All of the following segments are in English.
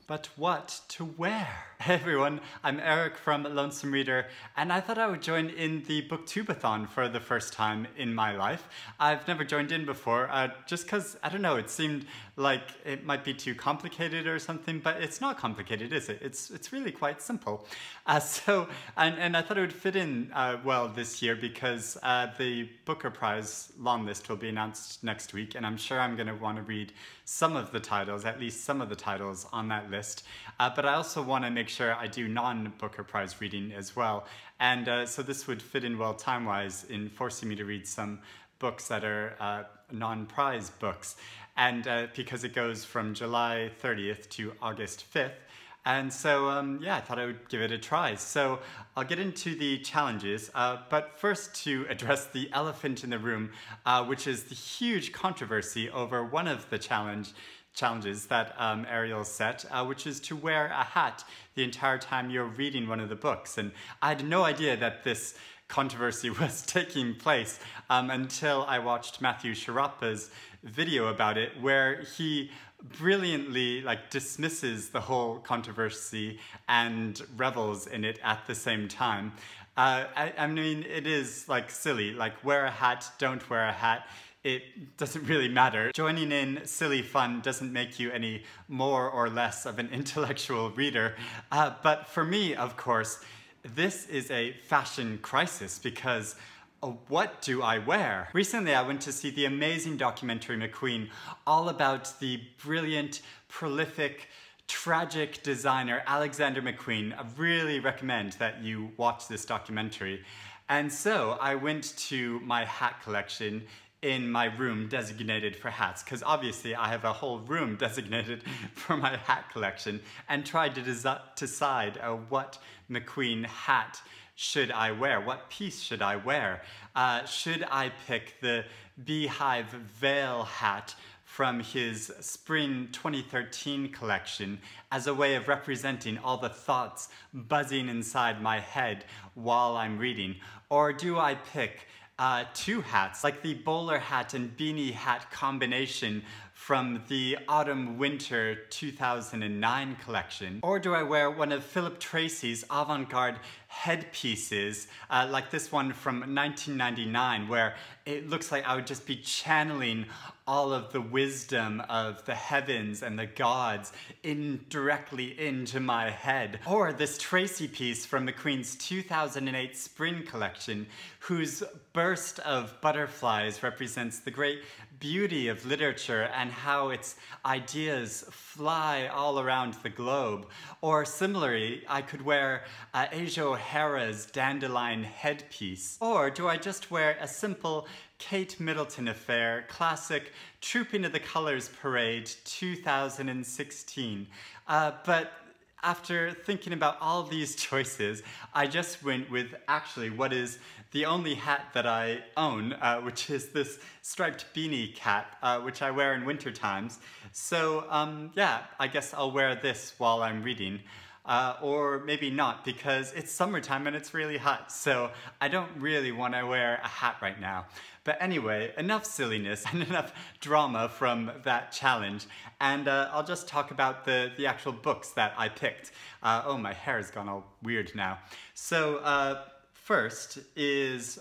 but what to wear? Hey everyone, I'm Eric from Lonesome Reader, and I thought I would join in the BookTubeAthon for the first time in my life. I've never joined in before, just because, I don't know, it seemed like it might be too complicated or something, but it's not complicated, is it? It's really quite simple. And I thought it would fit in well this year because the Booker Prize long list will be announced next week, and I'm sure I'm going to want to read some of the titles, at least some of the titles on that list. But I also want to make sure I do non-Booker Prize reading as well. And so this would fit in well time-wise in forcing me to read some books that are non-prize books. And because it goes from July 30th to August 5th. And so, yeah, I thought I would give it a try. So I'll get into the challenges, but first to address the elephant in the room, which is the huge controversy over one of the challenges that Ariel set, which is to wear a hat the entire time you're reading one of the books. And I had no idea that this controversy was taking place until I watched Matthew Sciarappa's video about it, where he brilliantly dismisses the whole controversy and revels in it at the same time. I mean, it is silly, wear a hat, don't wear a hat. It doesn't really matter. Joining in silly fun doesn't make you any more or less of an intellectual reader. But for me, of course, this is a fashion crisis because what do I wear? Recently, I went to see the amazing documentary McQueen, all about the brilliant, prolific, tragic designer Alexander McQueen. I really recommend that you watch this documentary. And so I went to my hat collection in my room designated for hats, because obviously I have a whole room designated for my hat collection, and tried to decide what McQueen hat should I wear? What piece should I wear? Should I pick the beehive veil hat from his spring 2013 collection as a way of representing all the thoughts buzzing inside my head while I'm reading? Or do I pick two hats, like the bowler hat and beanie hat combination from the Autumn-Winter 2009 collection? Or do I wear one of Philip Tracy's avant-garde headpieces, like this one from 1999, where it looks like I would just be channeling all of the wisdom of the heavens and the gods directly into my head? Or this Tracy piece from McQueen's 2008 spring collection, whose burst of butterflies represents the great beauty of literature and how its ideas fly all around the globe. Or similarly, I could wear Asia O'Hara's dandelion headpiece. Or do I just wear a simple Kate Middleton affair, classic Trooping of the Colors Parade 2016? But after thinking about all these choices, I just went with actually what is the only hat that I own, which is this striped beanie cap, which I wear in winter times. So yeah, I guess I'll wear this while I'm reading. Or maybe not, because it's summertime and it's really hot, so I don't really want to wear a hat right now. But anyway, enough silliness and enough drama from that challenge, and I'll just talk about the actual books that I picked. Oh, my hair's gone all weird now. So first is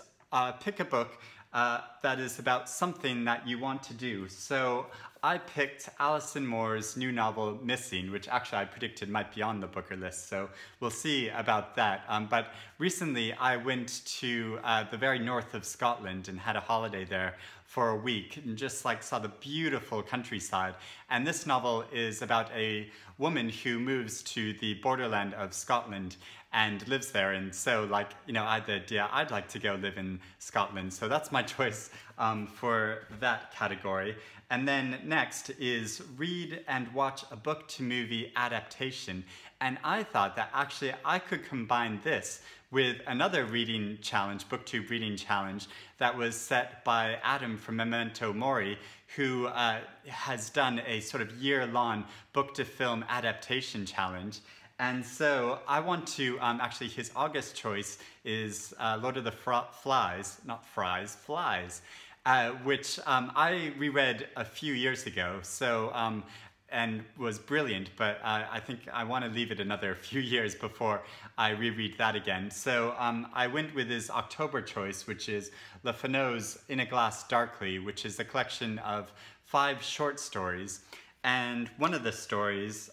pick a book that is about something that you want to do. So I picked Alison Moore's new novel, Missing, which actually I predicted might be on the Booker list, so we'll see about that. But recently I went to the very north of Scotland and had a holiday there for a week and just saw the beautiful countryside. And this novel is about a woman who moves to the borderland of Scotland and lives there, and so I had the idea I'd like to go live in Scotland, so that's my choice for that category. And then next is read and watch a book to movie adaptation, and I thought that actually I could combine this with another reading challenge, BookTube reading challenge, that was set by Adam from Memento Mori, who has done a sort of year-long book-to-film adaptation challenge. And so I want to, actually his August choice is Lord of the Flies, not Fries, Flies, which I reread a few years ago. So and was brilliant, but I think I want to leave it another few years before I reread that again. So I went with his October choice, which is Le Fanu's In a Glass Darkly, which is a collection of 5 short stories. And one of the stories,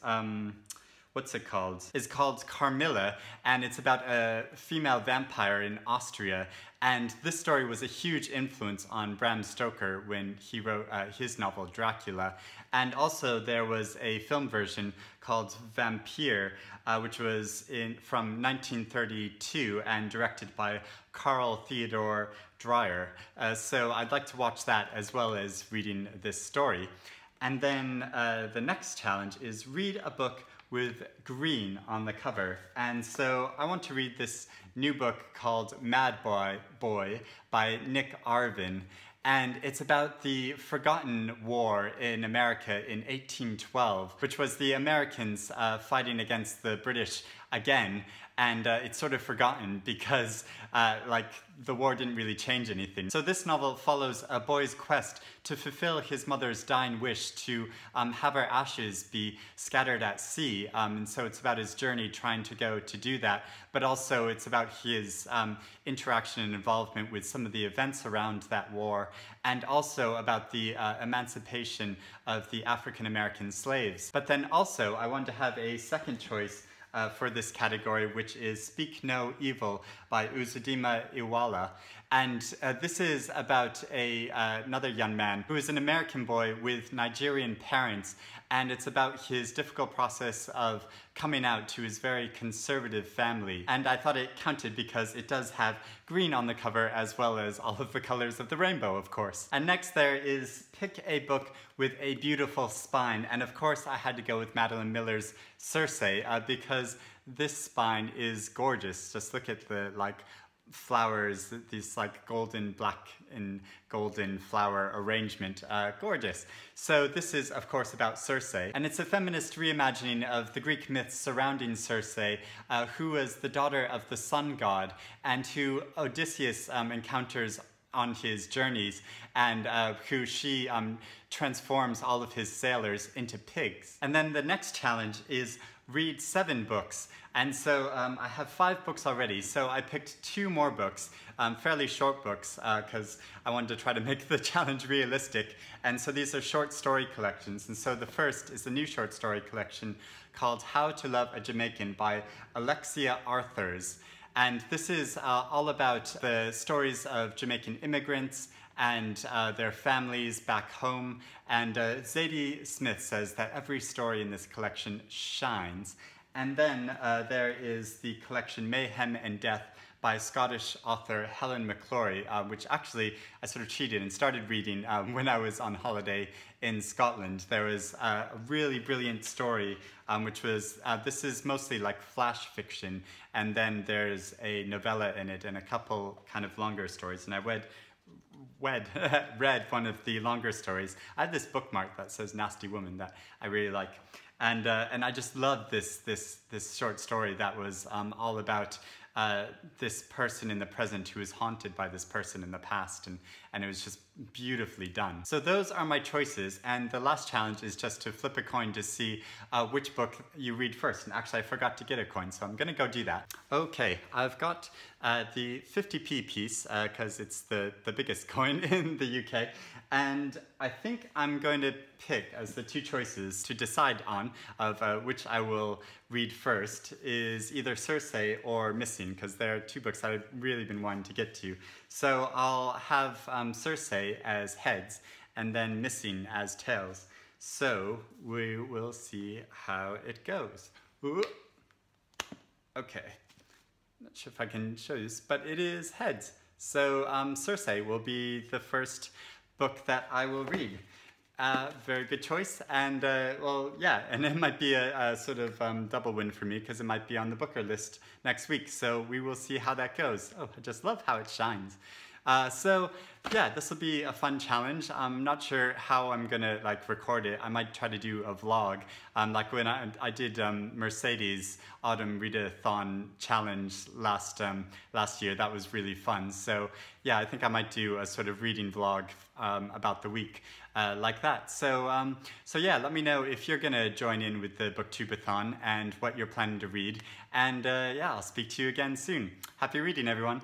what's it called? It's called Carmilla, and it's about a female vampire in Austria. And this story was a huge influence on Bram Stoker when he wrote his novel Dracula. And also there was a film version called Vampyr, which was from 1932 and directed by Carl Theodor Dreyer. So I'd like to watch that as well as reading this story. And then the next challenge is read a book with green on the cover. And so I want to read this new book called Mad Boy by Nick Arvin. And it's about the forgotten war in America in 1812, which was the Americans fighting against the British again. And it's sort of forgotten because the war didn't really change anything. So this novel follows a boy's quest to fulfill his mother's dying wish to have her ashes be scattered at sea. And so it's about his journey trying to go to do that, but also it's about his interaction and involvement with some of the events around that war, and also about the emancipation of the African-American slaves. But then also I wanted to have a second choice for this category, which is Speak No Evil by Uzodinma Iweala. And this is about another young man who is an American boy with Nigerian parents, and it's about his difficult process of coming out to his very conservative family. And I thought it counted because it does have green on the cover as well as all of the colors of the rainbow, of course. And next there is pick a book with a beautiful spine. And of course I had to go with Madeline Miller's Circe because this spine is gorgeous. Just look at the flowers, these golden black and golden flower arrangement, gorgeous. So this is of course about Circe, and it's a feminist reimagining of the Greek myths surrounding Circe, who was the daughter of the sun god and who Odysseus encounters on his journeys, and who she transforms all of his sailors into pigs. And then the next challenge is read 7 books. And so I have 5 books already, so I picked 2 more books, fairly short books, because I wanted to try to make the challenge realistic. And so these are short story collections. And so the first is a new short story collection called How to Love a Jamaican by Alexia Arthurs. And this is all about the stories of Jamaican immigrants and their families back home. And Zadie Smith says that every story in this collection shines. And then there is the collection Mayhem and Death by Scottish author Helen McClory, which actually I sort of cheated and started reading when I was on holiday in Scotland. There was a really brilliant story, which was, this is mostly like flash fiction, and then there's a novella in it and a couple kind of longer stories. And I read one of the longer stories. I have this bookmark that says Nasty Woman that I really like. And I just loved this short story that was all about this person in the present who is haunted by this person in the past, and it was just beautifully done. So those are my choices, and the last challenge is just to flip a coin to see which book you read first. And actually I forgot to get a coin, so I'm gonna go do that. Okay, I've got the 50p piece, because it's the biggest coin in the UK, and I think I'm going to pick as the 2 choices to decide on of which I will read first is either Circe or Missing, because there are 2 books that I've really been wanting to get to. So I'll have Circe as heads and then Missing as tails. So we will see how it goes. Ooh. Okay, not sure if I can show this, but it is heads. So Circe will be the first book that I will read. Very good choice, and well, yeah, and it might be a sort of double win for me because it might be on the Booker list next week, so we will see how that goes. Oh, I just love how it shines. So yeah, this will be a fun challenge. I'm not sure how I'm gonna record it. I might try to do a vlog, like when I did Mercedes Autumn Readathon Challenge last year. That was really fun. So yeah, I think I might do a sort of reading vlog about the week like that. So yeah, let me know if you're gonna join in with the BookTubeAthon and what you're planning to read. And yeah, I'll speak to you again soon. Happy reading, everyone.